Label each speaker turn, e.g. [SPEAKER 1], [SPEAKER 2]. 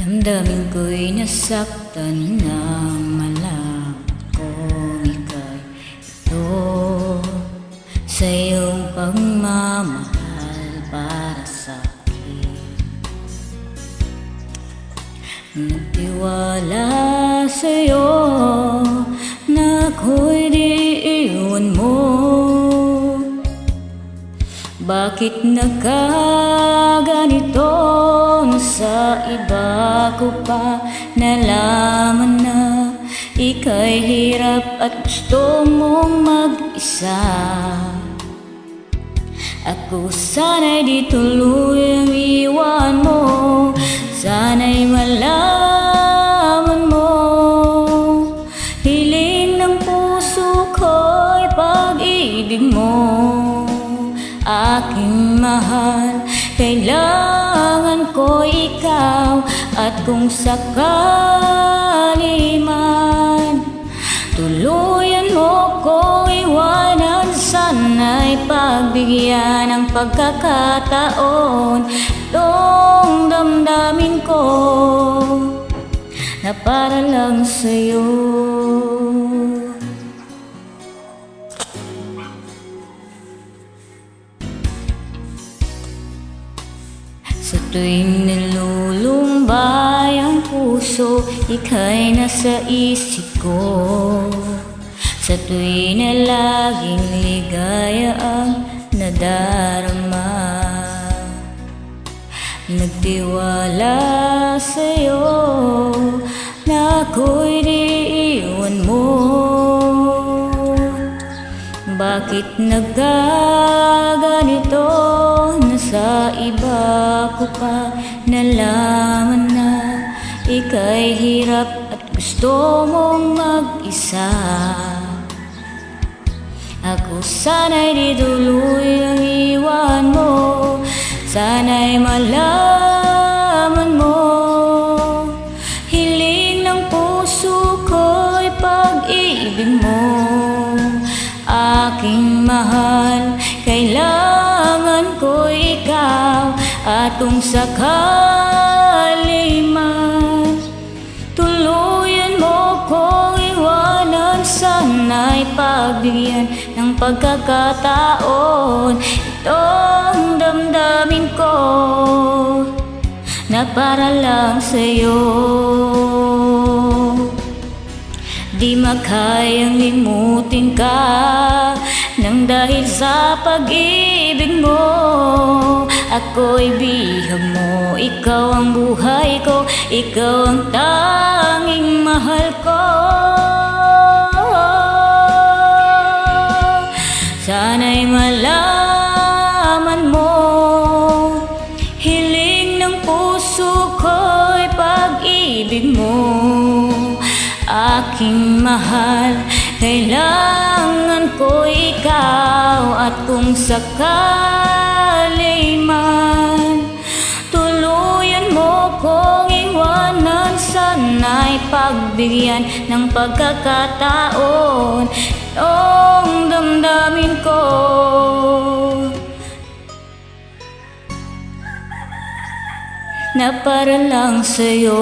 [SPEAKER 1] Damdamin ko'y nasaktan ng malam kung ika'y ito sa iyong pagmamahal para sa'kin. Nagtiwala sa'yo na ako'y di iwan mo. Bakit nagkaganito na sa iba ko pa nalaman na ika'y hirap at gusto mong mag-isa? Ako sana'y di tuluyang iwan mo, sana'y malaman mo. Hiling ng puso ko'y pag-ibig mo, aking mahal. Kailangan ko ikaw, at kung sakali man tuluyan mo kong iwanan, sana'y pagbigyan ng pagkakataon itong damdamin ko na para lang sa'yo. Sa tuwing nilulumbay ang puso, ika'y nasa isip ko. Sa tuwing na laging ligaya ang nadarama, nagtiwala sa'yo na ako'y di iwan mo. Bakit nagkaganito na sa iba ko pa nalaman na ika'y hirap at gusto mong mag-isa? Ako sana'y di tuluyang iwan mo, sana'y malaman mo. Hiling ng puso ko'y pag-ibig mo, aking mahal. Kailangan ko ikaw, at kung sakali man tuluyan mo kong iwanan, sana'y pagbigyan ng pagkakataon itong damdamin ko na para lang sa'yo. Di makayang limutin ka nang dahil sa pag-ibig mo. Ako'y bihag mo, ikaw ang buhay ko, ikaw ang tanging mahal ko. Sana'y malaman mo, hiling ng puso ko'y pag-ibig mo, aking mahal. Kailangan ko ikaw, at kung sakali man tuluyan mo kong iwanan, sana'y pagbigyan ng pagkakataon itong damdamin ko na para lang sa'yo.